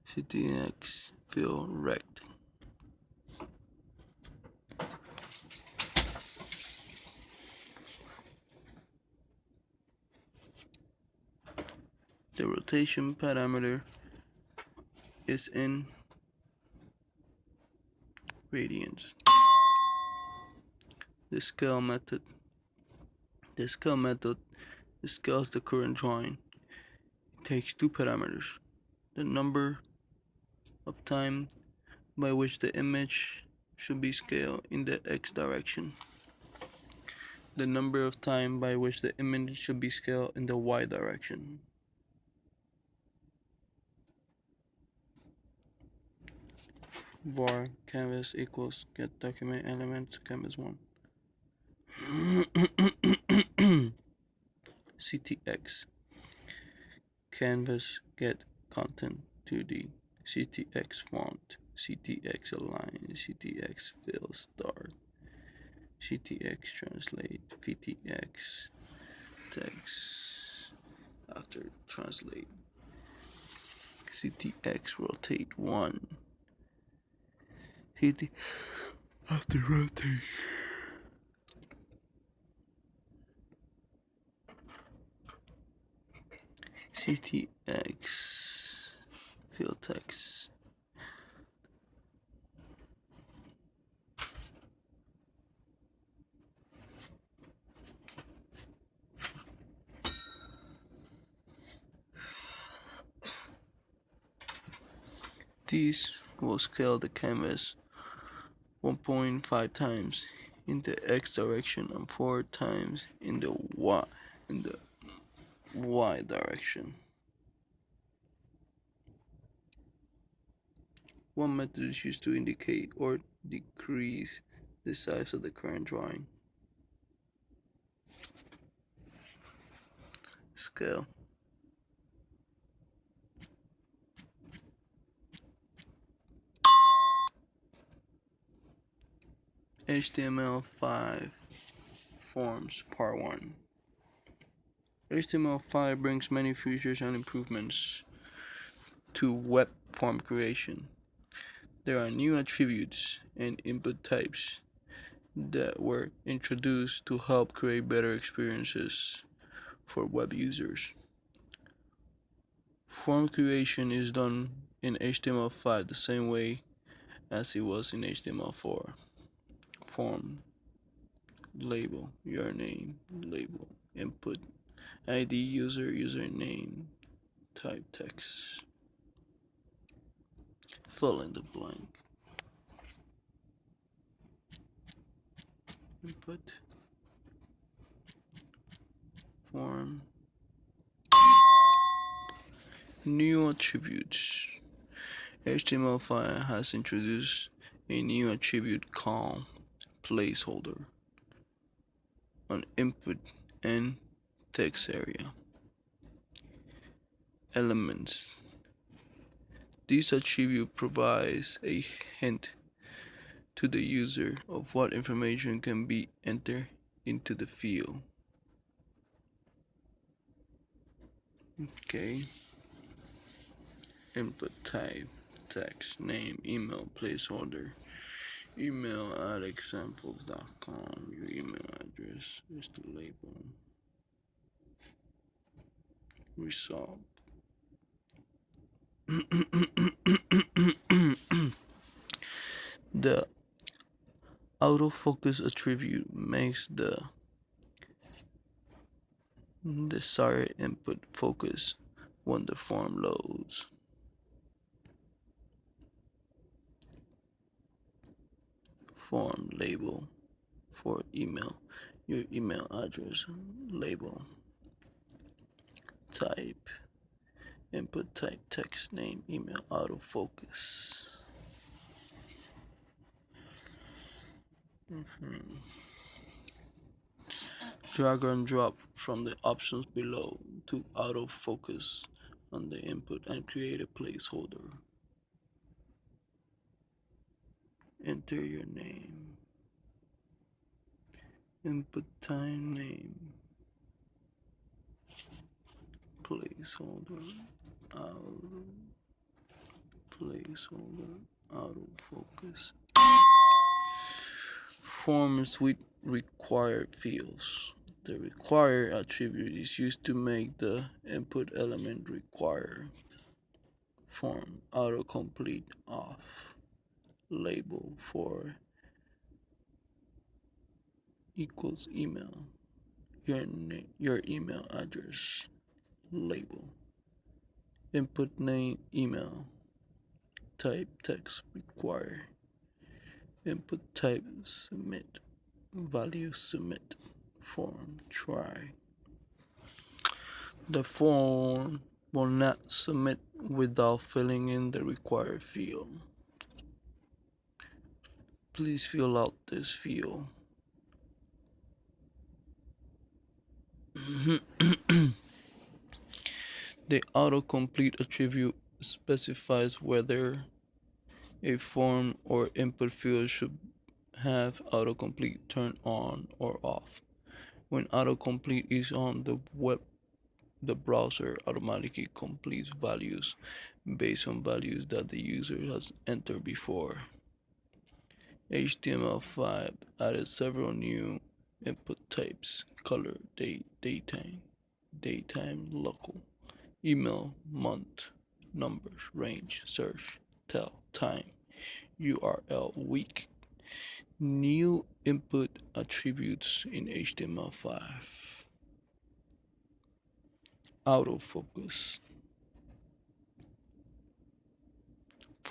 CTX fill rect. The rotation parameter is in radians. The scale method. The scale method scales the current drawing. It takes 2 parameters. The number of time by which the image should be scaled in the x direction. The number of time by which the image should be scaled in the y direction. Var canvas equals get document element canvas 1. CTX canvas get content to the CTX font, CTX align, CTX fill start, CTX translate, VTX text after translate, CTX rotate 1, CT after rotate. CTX fill text This will scale the canvas 1.5 times in the x direction and 4 times in the y direction. One method is used to indicate or decrease the size of the current drawing. Scale. HTML5 Forms Part 1. HTML5 brings many features and improvements to web form creation. There are new attributes and input types that were introduced to help create better experiences for web users. Form creation is done in HTML5 the same way as it was in HTML4. Form, label, your name, label, input, ID, user, username, type text. Fill in the blank. Input, form, new attributes. HTML5 has introduced a new attribute called placeholder on input and text area. Elements. This attribute provides a hint to the user of what information can be entered into the field. Okay. Input type, text, name, email, placeholder. Email at examples.com. Your email address is the label. Result. The autofocus attribute makes the desired input focus when the form loads. Form label for email. Your email address label. Type. Input type text name email autofocus. Drag and drop from the options below to autofocus on the input and create a placeholder. Enter your name. Input time name. Placeholder. Auto. Placeholder. Autofocus. Forms with required fields. The require attribute is used to make the input element require. Form autocomplete off. Label for equals email. Your email address. Label. Input name email. Type text require. Input type submit. Value submit. Form try. The form will not submit without filling in the required field. Please fill out this field. The autocomplete attribute specifies whether a form or input field should have autocomplete turned on or off. When autocomplete is on, the browser automatically completes values based on values that the user has entered before. HTML5 added several new input types: color, date, daytime, local, email, month, numbers, range, search, tell, time, URL, week. New input attributes in HTML5. Autofocus.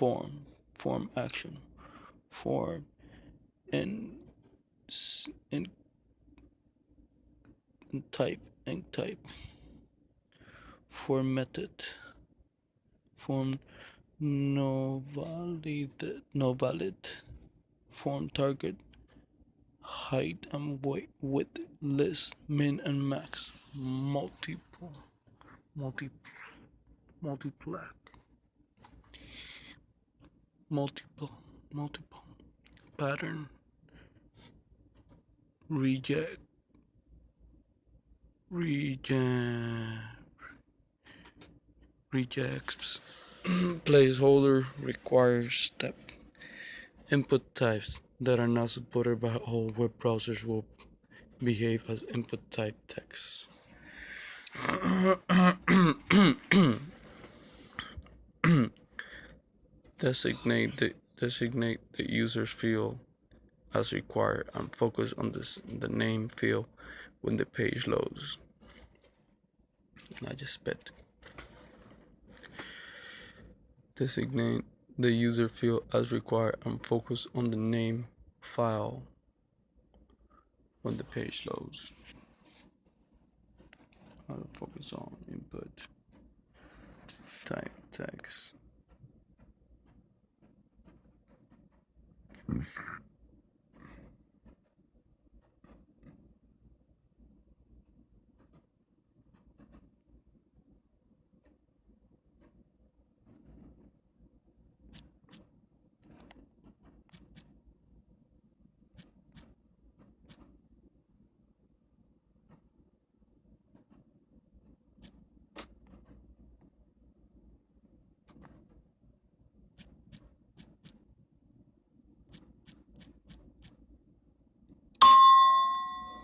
form action, form and type, formatted, form no valid, form target, height and weight, width, list, min and max, multiple, multiple, pattern, reject, rejects, placeholder, requires step, input types that are not supported by all web browsers will behave as input type text. Designate the user's field as required and focus on the name field when the page loads. And I just spit. Designate the user field as required and focus on the name file when the page loads. How to focus on input type text.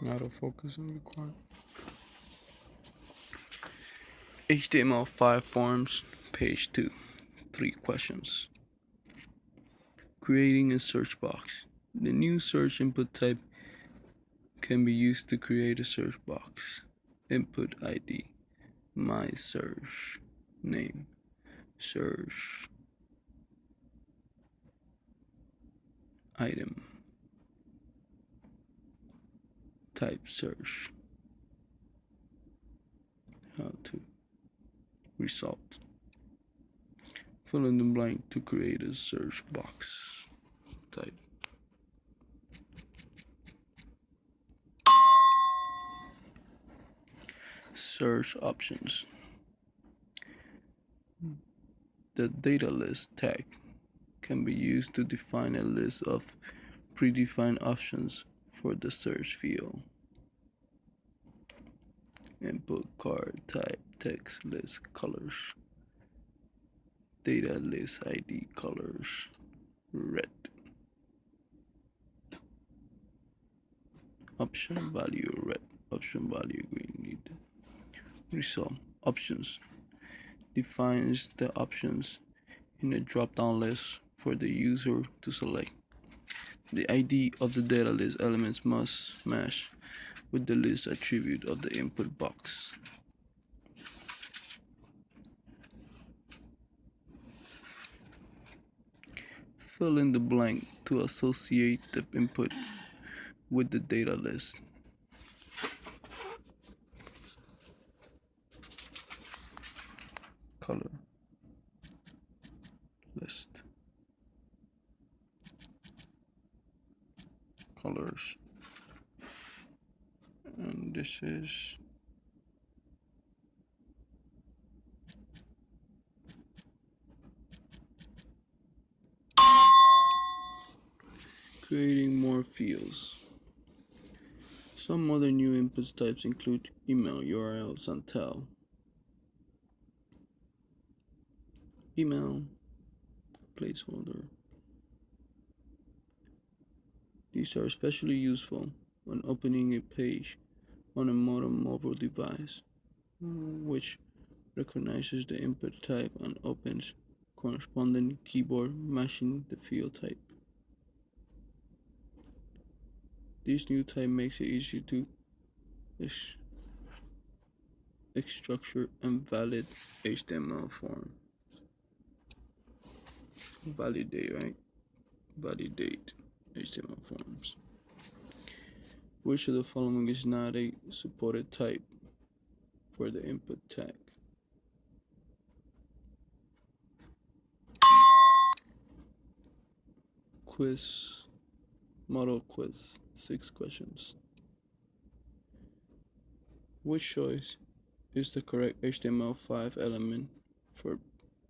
How to focus on required. HTML5 forms, page 2. 3 questions. Creating a search box. The new search input type can be used to create a search box. Input ID, my search, name, search, item, type search, how to, result. Fill in the blank to create a search box. Type. Search options. The data list tag can be used to define a list of predefined options for the search field. Input card type text list colors. Data list ID colors red. Option value red. Option value green. Need result options. Defines the options in a drop-down list for the user to select. The ID of the data list elements must match with the list attribute of the input box. Fill in the blank to associate the input with the data list. Color list. Colors. And this is creating more fields. Some other new input types include email, URLs, and tel. Email, placeholder. These are especially useful when opening a page on a modern mobile device, which recognizes the input type and opens corresponding keyboard matching the field type. This new type makes it easy to structure and valid HTML form. validate, right? Validate HTML forms. Which of the following is not a supported type for the input tag? Quiz, model quiz, 6 questions. Which choice is the correct HTML5 element for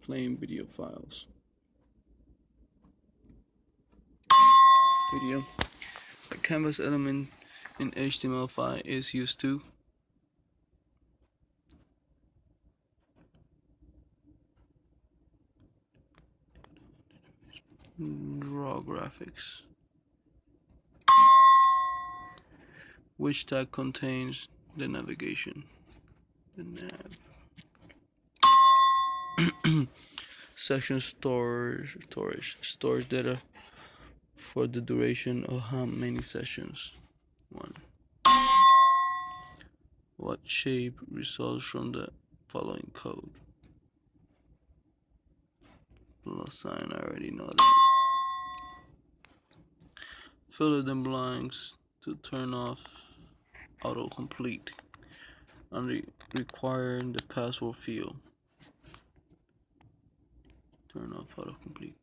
playing video files? Video. A canvas element in HTML5 is used to draw graphics. Which tag contains the navigation? The nav. Section stores data for the duration of how many sessions? 1. What shape results from the following code? Plus sign, I already know that. Fill in the blanks to turn off autocomplete and require the password field. Turn off autocomplete.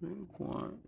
Require.